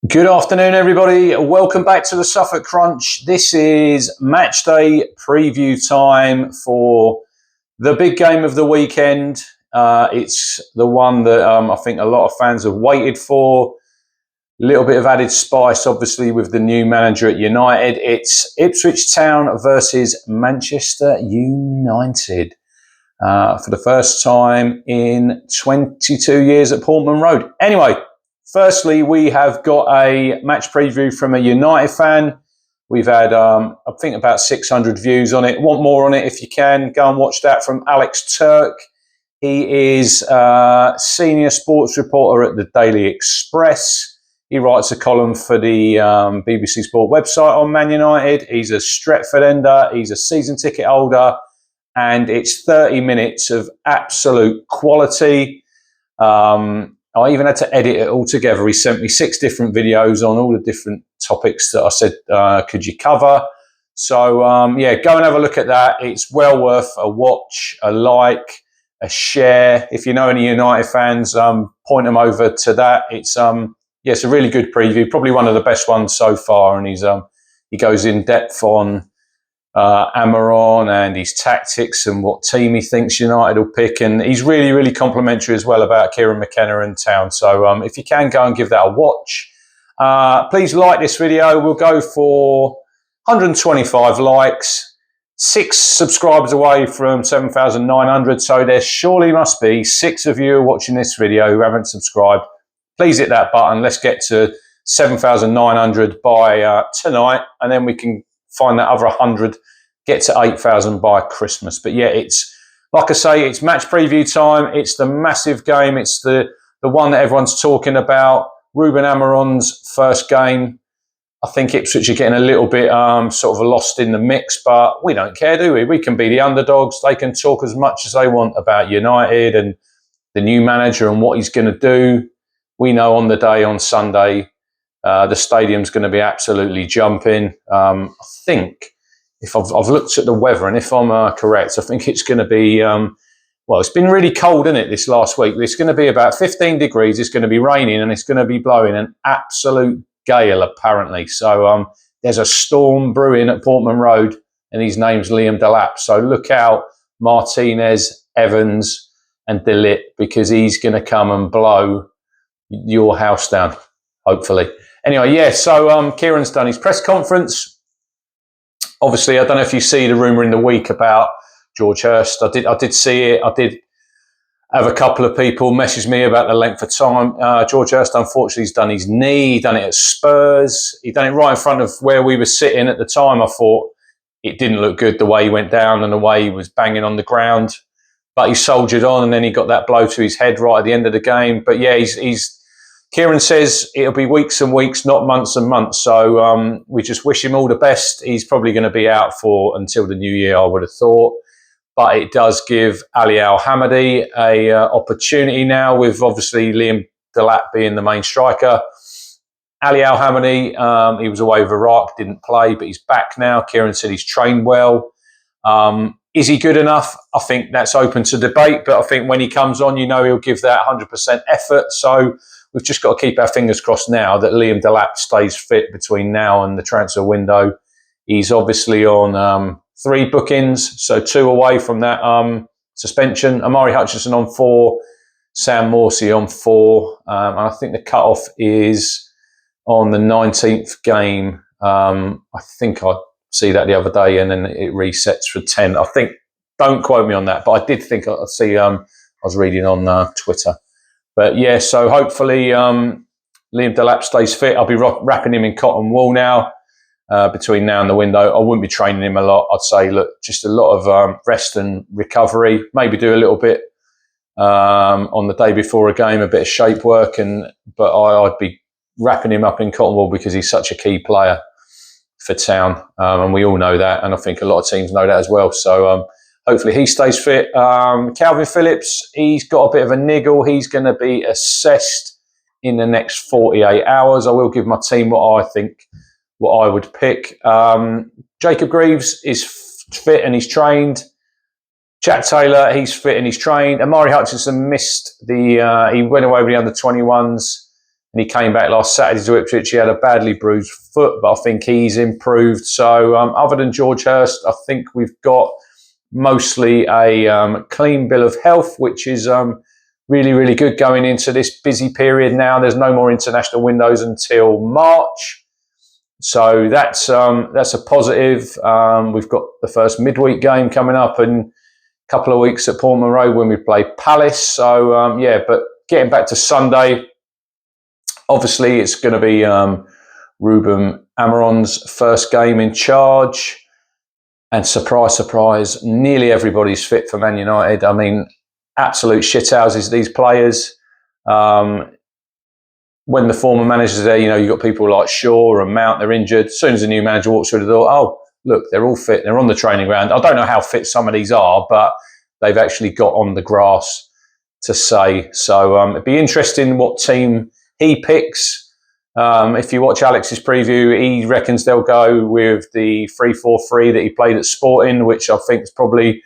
Good afternoon, everybody. Welcome back to the Suffolk Crunch. This is match day preview time for the big game of the weekend. It's the one that I think a lot of fans have waited for. A little bit of added spice, obviously, with the new manager at United. It's Ipswich Town versus Manchester United for the first time in 22 years at Portman Road. Anyway, firstly, we have got a match preview from a United fan. We've had, I think, about 600 views on it. Want more on it if you can. Go and watch that from Alex Turk. He is a senior sports reporter at the Daily Express. He writes a column for the BBC Sport website on Man United. He's a Stretford ender. He's a season ticket holder. And it's 30 minutes of absolute quality. I even had to edit it all together. He sent me 6 different videos on all the different topics that I said, could you cover? So, yeah, go and have a look at that. It's well worth a watch, a like, a share. If you know any United fans, point them over to that. It's a really good preview, probably one of the best ones so far. And he goes in depth on Amaron and his tactics and what team he thinks United will pick, and he's really, really complimentary as well about Kieran McKenna and Town. So if you can, go and give that a watch. Please like this video. We'll go for 125 likes, 6 subscribers away from 7,900. So there surely must be 6 of you watching this video who haven't subscribed. Please hit that button. Let's get to 7,900 by tonight, and then we can find that other 100, get to 8,000 by Christmas. But yeah, it's, like I say, it's match preview time. It's the massive game. It's the one that everyone's talking about. Ruben Amaron's first game. I think Ipswich are getting a little bit sort of lost in the mix, but we don't care, do we? We can be the underdogs. They can talk as much as they want about United and the new manager and what he's going to do. We know on the day, on Sunday, the stadium's going to be absolutely jumping. I think, if I've looked at the weather, and if I'm correct, I think it's going to be, well, it's been really cold, isn't it, this last week? It's going to be about 15 degrees. It's going to be raining, and it's going to be blowing an absolute gale, apparently. So there's a storm brewing at Portman Road, and his name's Liam Delap. So look out, Martinez, Evans, and De Ligt, because he's going to come and blow your house down, hopefully. Anyway, yeah, so Kieran's done his press conference. Obviously, I don't know if you see the rumour in the week about George Hirst. I did see it. I did have a couple of people message me about the length of time. George Hirst, unfortunately, has done his knee. He done it at Spurs. He done it right in front of where we were sitting at the time. I thought it didn't look good the way he went down and the way he was banging on the ground. But he soldiered on, and then he got that blow to his head right at the end of the game. But yeah, Kieran says it'll be weeks and weeks, not months and months. So we just wish him all the best. He's probably going to be out for until the new year, I would have thought. But it does give Ali Al-Hamadi a opportunity now, with obviously Liam Delap being the main striker. Ali Al-Hamadi, he was away with Iraq, didn't play, but he's back now. Kieran said he's trained well. Is he good enough? I think that's open to debate, but I think when he comes on, you know he'll give that 100% effort. So we've just got to keep our fingers crossed now that Liam Delap stays fit between now and the transfer window. He's obviously on 3 bookings, so 2 away from that suspension. Amari Hutchinson on 4, Sam Morsey on 4. And I think the cut-off is on the 19th game. I think I see that the other day, and then it resets for 10. I think, don't quote me on that, but I did think I see. I was reading on Twitter. But yeah, so hopefully Liam Delap stays fit. I'll be wrapping him in cotton wool now between now and the window. I wouldn't be training him a lot. I'd say, look, just a lot of rest and recovery. Maybe do a little bit on the day before a game, a bit of shape work. But I'd be wrapping him up in cotton wool because he's such a key player for Town. And we all know that. And I think a lot of teams know that as well. So hopefully he stays fit. Calvin Phillips, he's got a bit of a niggle. He's going to be assessed in the next 48 hours. I will give my team what I would pick. Jacob Greaves is fit and he's trained. Jack Taylor, he's fit and he's trained. Amari Hutchinson missed he went away with the under-21s and he came back last Saturday to Ipswich. He had a badly bruised foot, but I think he's improved. So other than George Hurst, I think we've got mostly a clean bill of health, which is really, really good going into this busy period now. There's no more international windows until March. So that's a positive. We've got the first midweek game coming up in a couple of weeks at Portman Road when we play Palace. So, yeah, but getting back to Sunday, obviously it's going to be Ruben Amorim's first game in charge. And surprise, surprise, nearly everybody's fit for Man United. I mean, absolute shithouses, these players. When the former manager's there, you know, you've got people like Shaw and Mount, they're injured. As soon as the new manager walks through the door, oh, look, they're all fit. They're on the training ground. I don't know how fit some of these are, but they've actually got on the grass to say. So it'd be interesting what team he picks. If you watch Alex's preview, he reckons they'll go with the 3-4-3 that he played at Sporting, which I think is probably,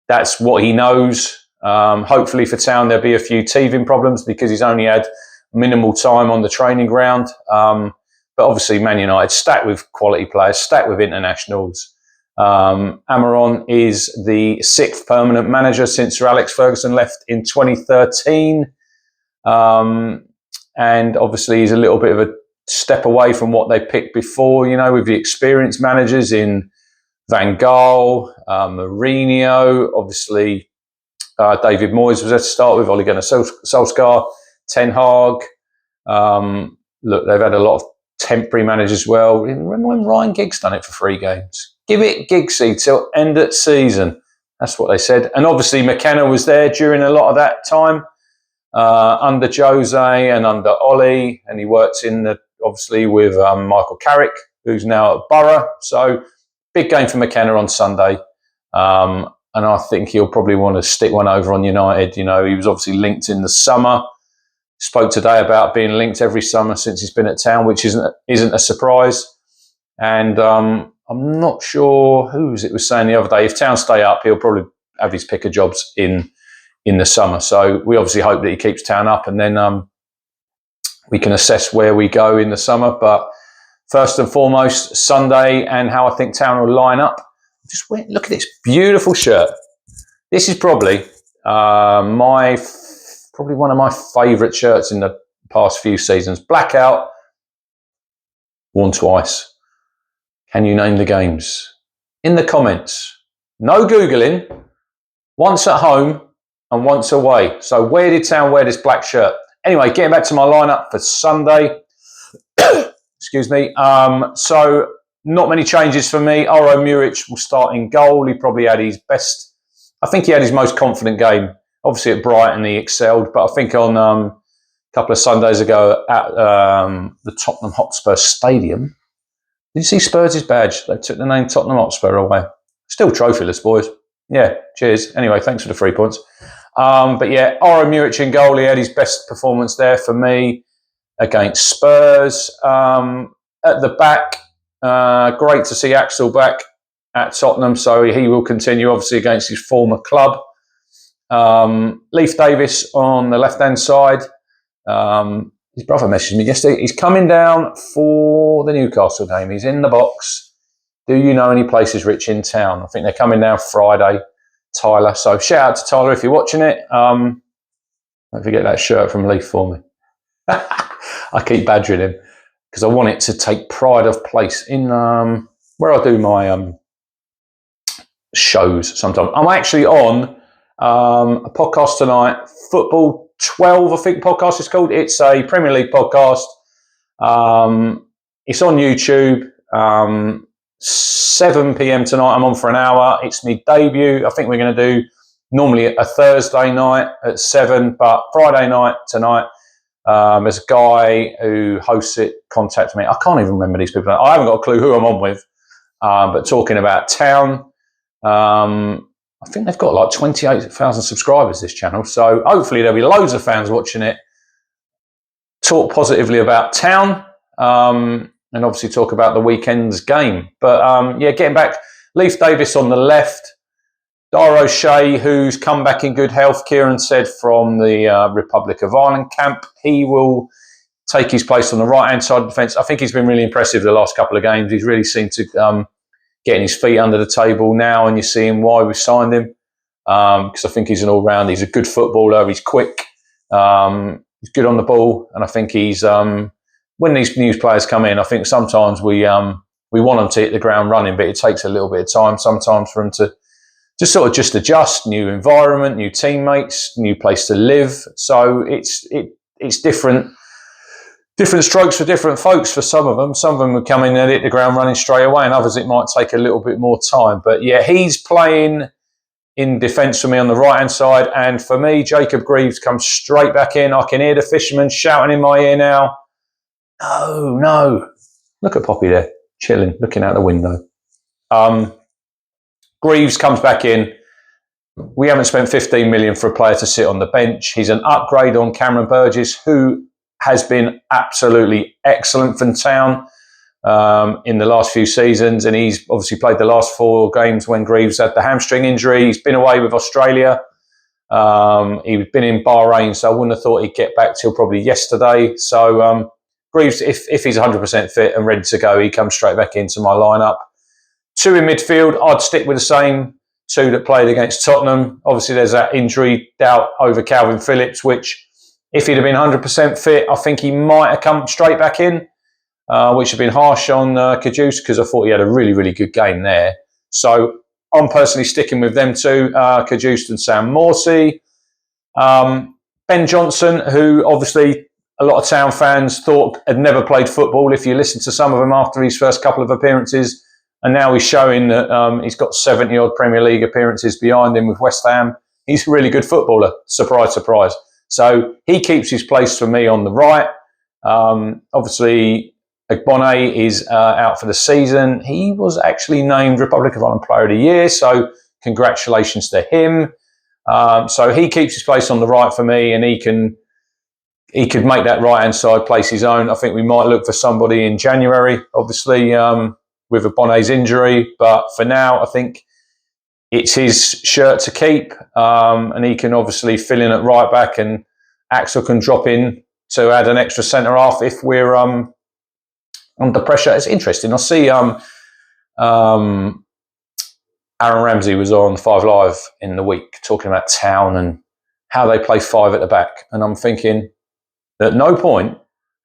that's what he knows. Hopefully for Town, there'll be a few teething problems because he's only had minimal time on the training ground. But obviously Man United stacked with quality players, stacked with internationals. Amorim is the 6th permanent manager since Sir Alex Ferguson left in 2013. And obviously he's a little bit of a step away from what they picked before, you know, with the experienced managers in Van Gaal, Mourinho, obviously David Moyes was there to start with, Ole Gunnar Solskjaer, Ten Hag. Look, they've had a lot of temporary managers as well. Remember when Ryan Giggs done it for 3 games? Give it Giggsy till end of season. That's what they said. And obviously McKenna was there during a lot of that time, under Jose and under Ollie, and he worked obviously with Michael Carrick, who's now at Borough. So big game for McKenna on Sunday. And I think he'll probably want to stick one over on United. You know, he was obviously linked in the summer. Spoke today about being linked every summer since he's been at Town, which isn't a surprise. And I'm not sure who it was saying the other day, if Town stay up, he'll probably have his pick of jobs in the summer. So we obviously hope that he keeps Town up, and then we can assess where we go in the summer. But first and foremost, Sunday and how I think Town will line up. Look at this beautiful shirt. This is probably probably one of my favourite shirts in the past few seasons. Blackout, worn twice. Can you name the games? In the comments. No Googling. Once at home and once away. So where did Town wear this black shirt? Anyway, getting back to my lineup for Sunday. Excuse me. So not many changes for me. Oro Muric will start in goal. He probably had his best. I think he had his most confident game. Obviously at Brighton he excelled, but I think on a couple of Sundays ago at the Tottenham Hotspur Stadium, did you see Spurs' badge? They took the name Tottenham Hotspur away. Still trophyless, boys. Yeah, cheers. Anyway, thanks for the 3 points. But yeah, Oro Muric in goal. He had his best performance there for me against Spurs. At the back, great to see Axel back at Tottenham, so he will continue obviously against his former club. Leif Davis on the left-hand side. His brother messaged me yesterday. He's coming down for the Newcastle game. He's in the box. Do you know any places rich in town? I think they're coming down Friday, Tyler. So shout out to Tyler if you're watching it. Don't forget that shirt from Leif for me. I keep badgering him because I want it to take pride of place in where I do my shows sometimes. I'm actually on a podcast tonight, Football 12, I think podcast is called. It's a Premier League podcast. It's on YouTube. 7 p.m. tonight. I'm on for an hour. It's my debut. I think we're going to do normally a Thursday night at 7, but Friday night tonight. There's a guy who hosts it, contacted me. I can't even remember these people. I haven't got a clue who I'm on with, but talking about Town. I think they've got like 28,000 subscribers, this channel. So hopefully there'll be loads of fans watching it. Talk positively about Town, and obviously talk about the weekend's game. But yeah, getting back, Leif Davis on the left. Dara O'Shea, who's come back in good health, Kieran said, from the Republic of Ireland camp. He will take his place on the right-hand side of the defence. I think he's been really impressive the last couple of games. He's really seemed to getting his feet under the table now, and you're seeing why we signed him. Because I think he's an all-round. He's a good footballer. He's quick. He's good on the ball, and I think he's when these new players come in, I think sometimes we want them to hit the ground running, but it takes a little bit of time sometimes for them to just adjust, new environment, new teammates, new place to live. So it's different strokes for different folks. For some of them would come in and hit the ground running straight away, and others it might take a little bit more time. But yeah, he's playing in defence for me on the right hand side, and for me, Jacob Greaves comes straight back in. I can hear the fisherman shouting in my ear now. No, look at Poppy there, chilling, looking out the window. Greaves comes back in. We haven't spent 15 million for a player to sit on the bench. He's an upgrade on Cameron Burgess, who has been absolutely excellent for Town in the last few seasons, and he's obviously played the last 4 games when Greaves had the hamstring injury. He's been away with Australia. He's been in Bahrain, so I wouldn't have thought he'd get back till probably yesterday. So Greaves, if he's 100% fit and ready to go, he comes straight back into my lineup. 2 in midfield, I'd stick with the same 2 that played against Tottenham. Obviously, there's that injury doubt over Calvin Phillips, which if he'd have been 100% fit, I think he might have come straight back in. Which have been harsh on Kajus, because I thought he had a really, really good game there. So I'm personally sticking with them 2, Kajus and Sam Morsey. Ben Johnson, who obviously a lot of Town fans thought had never played football, if you listen to some of them after his first couple of appearances, and now he's showing that he's got 70-odd Premier League appearances behind him with West Ham. He's a really good footballer, surprise, surprise. So he keeps his place for me on the right. Obviously, Bonnet is out for the season. He was actually named Republic of Ireland Player of the Year, so congratulations to him. So he keeps his place on the right for me, and he could make that right-hand side place his own. I think we might look for somebody in January, obviously, with a Bonnet's injury. But for now, I think it's his shirt to keep, and he can obviously fill in at right back, and Axel can drop in to add an extra centre-half if we're under pressure. It's interesting. I see Aaron Ramsey was on 5 Live in the week talking about Town and how they play 5 at the back. And I'm thinking, at no point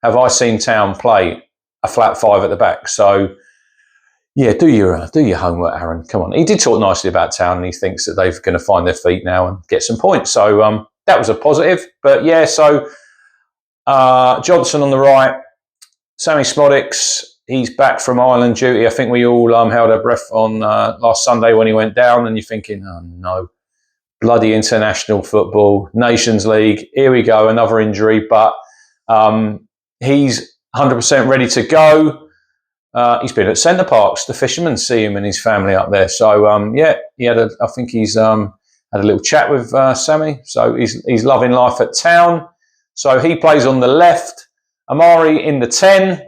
have I seen Town play a flat 5 at the back. So, yeah, do your homework, Aaron. Come on. He did talk nicely about Town, and he thinks that they're going to find their feet now and get some points. So that was a positive. But, yeah, so Johnson on the right, Sammy Smodics, he's back from Ireland duty. I think we all held our breath on last Sunday when he went down, and you're thinking, oh no, bloody international football, Nations League, here we go, another injury. But he's 100% ready to go. He's been at Centre Parks. The fishermen see him and his family up there. So yeah, I think he's had a little chat with Sammy. So he's loving life at Town. So he plays on the left. Amari in the 10,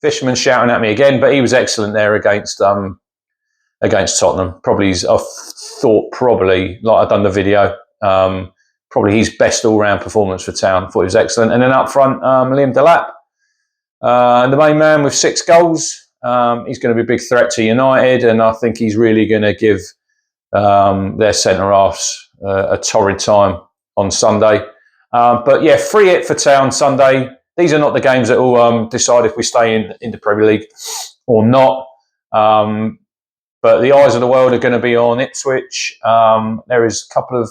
fisherman shouting at me again, but he was excellent there against Tottenham. I thought, like I've done the video, probably his best all-round performance for Town. I thought he was excellent. And then up front, Liam Delap, the main man with 6 goals. He's going to be a big threat to United, and I think he's really going to give their centre-halves a torrid time on Sunday. But yeah, 3-8 for Town Sunday. These are not the games that will decide if we stay in the Premier League or not. But the eyes of the world are going to be on Ipswich. There is a couple of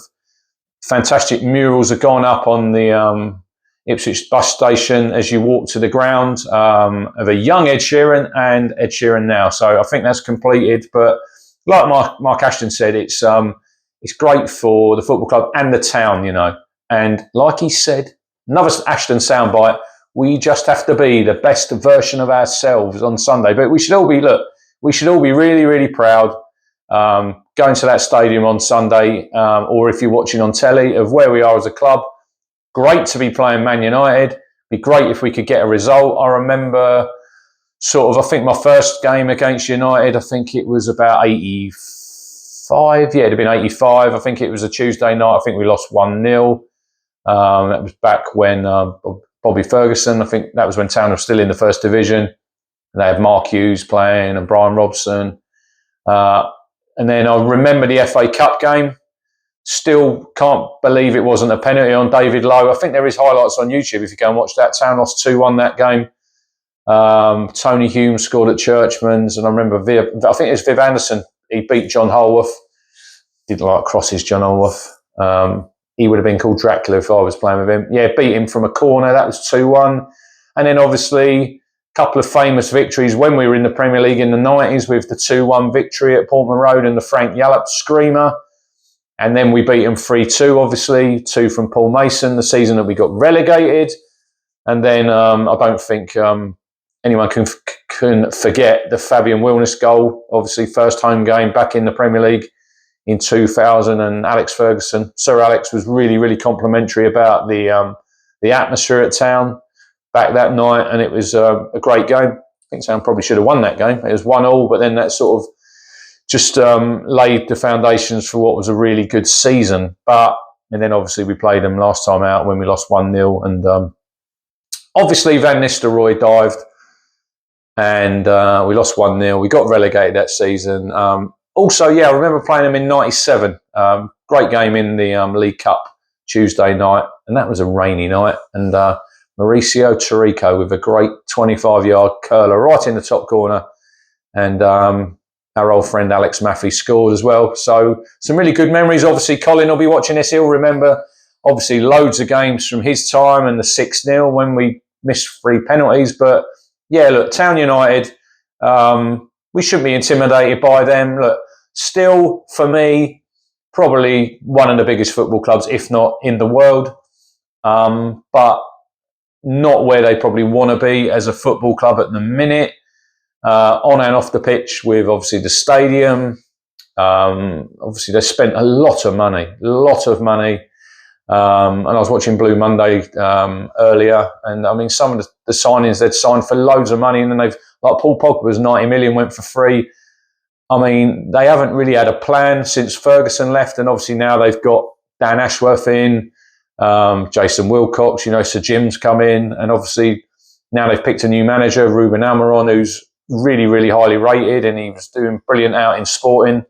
fantastic murals that have gone up on the Ipswich bus station as you walk to the ground of a young Ed Sheeran and Ed Sheeran now. So I think that's completed. But like Mark Ashton said, it's great for the football club and the town, you know. And like he said, another Ashton soundbite, we just have to be the best version of ourselves on Sunday. But we should all be really, really proud going to that stadium on Sunday, or if you're watching on telly, of where we are as a club. Great to be playing Man United. Be great if we could get a result. I remember I think my first game against United, I think it was about 85. Yeah, it'd have been 85. I think it was a Tuesday night. I think we lost 1-0. That was back when Bobby Ferguson. I think that was when Town were still in the First Division. And they had Mark Hughes playing and Brian Robson. And then I remember the FA Cup game. Still can't believe it wasn't a penalty on David Lowe. I think there is highlights on YouTube if you go and watch that. Town lost 2-1 that game. Tony Hume scored at Churchman's, and I remember I think it was Viv Anderson. He beat John Holworth. Didn't like crosses, John Holworth. He would have been called Dracula if I was playing with him. Yeah, beat him from a corner. That was 2-1. And then obviously a couple of famous victories when we were in the Premier League in the 90s with the 2-1 victory at Portman Road and the Frank Yallop screamer. And then we beat them 3-2, obviously, 2 from Paul Mason, the season that we got relegated. And then I don't think anyone can forget the Fabian Wilness goal, obviously first home game back in the Premier League in 2000. And Alex Ferguson, Sir Alex, was really, really complimentary about the atmosphere at Town back that night. And it was a great game. I think Town probably should have won that game. It was 1-1, but then that sort of just laid the foundations for what was a really good season. And then obviously we played them last time out when we lost 1-0. And obviously Van Nistelrooy dived and we lost 1-0. We got relegated that season. Also, I remember playing them in 97. Great game in the League Cup Tuesday night. And that was a rainy night. And Mauricio Tarico with a great 25-yard curler right in the top corner. And our old friend Alex Maffey scored as well. So some really good memories. Obviously, Colin will be watching this. He'll remember, obviously, loads of games from his time and the 6-0 when we missed 3 penalties. But, yeah, look, Town United, we shouldn't be intimidated by them. Look, still, for me, probably one of the biggest football clubs, if not in the world. But not where they probably want to be as a football club at the minute. On and off the pitch with obviously the stadium. Obviously they spent a lot of money. And I was watching Blue Monday earlier, and I mean some of the signings they'd signed for loads of money, and then they've, like Paul Pogba's 90 million went for free. I mean, they haven't really had a plan since Ferguson left, and obviously now they've got Dan Ashworth in, Jason Wilcox, Sir Jim's come in, and obviously now they've picked a new manager, Ruben Almiron, who's really, really highly rated, and he was doing brilliant out in Sporting.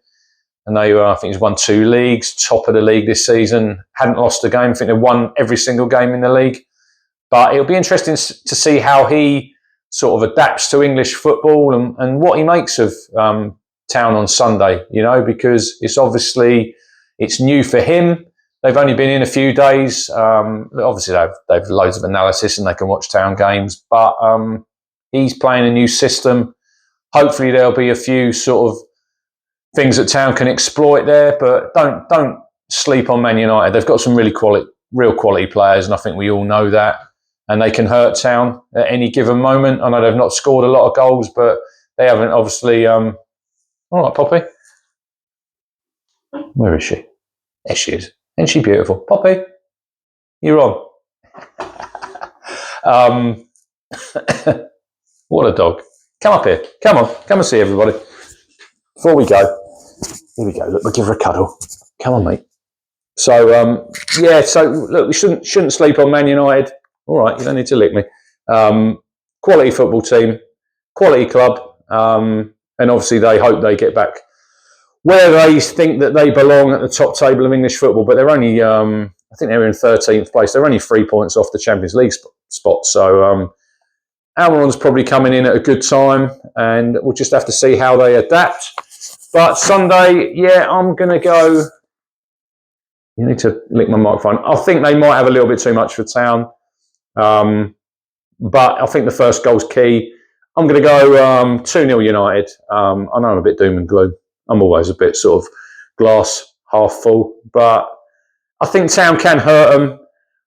And they were, I think he's won 2 leagues, top of the league this season. Hadn't lost a game. I think they won every single game in the league. But it'll be interesting to see how he sort of adapts to English football and what he makes of Town on Sunday, because it's obviously, it's new for him. They've only been in a few days. Obviously, they've loads of analysis and they can watch Town games. But he's playing a new system. Hopefully, there'll be a few sort of things that Town can exploit there. But don't sleep on Man United. They've got some real quality players, and I think we all know that. And they can hurt Town at any given moment. I know they've not scored a lot of goals, but they haven't obviously. All right, Poppy. Where is she? There she is. Isn't she beautiful? Poppy, you're on. What a dog. Come up here. Come on. Come and see everybody. Before we go. Here we go. Look, we'll give her a cuddle. Come on, mate. So, so look, we shouldn't sleep on Man United. All right, you don't need to lick me. Quality football team, quality club, and obviously they hope they get back where they think that they belong at the top table of English football. But they're only, I think they're in 13th place. They're only 3 points off the Champions League spot. So Almiron's probably coming in at a good time, and we'll just have to see how they adapt. But Sunday, I'm going to go. You need to lick my microphone. I think they might have a little bit too much for Town. But I think the first goal's key. I'm going to go 2-0 United. I know I'm a bit doom and gloom. I'm always a bit sort of glass half full. But I think Town can hurt them.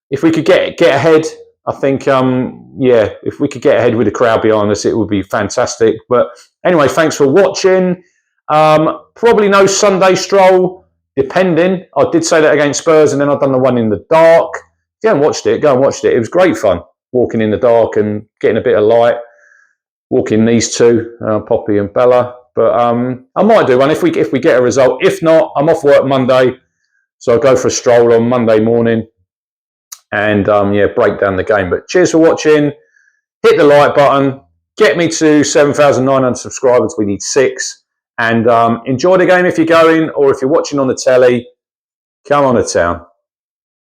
If we could get ahead, I think, if we could get ahead with the crowd behind us, it would be fantastic. But anyway, thanks for watching. Probably no Sunday stroll, depending. I did say that against Spurs, and then I've done the one in the dark. If you haven't watched it, go and watch it. It was great fun, walking in the dark and getting a bit of light. Walking these two, Poppy and Bella. But I might do one if we get a result. If not, I'm off work Monday, so I'll go for a stroll on Monday morning. and yeah, break down the game. But cheers for watching. Hit the like button. Get me to 7,900 subscribers. We need 6. And enjoy the game if you're going, or if you're watching on the telly, come on to town.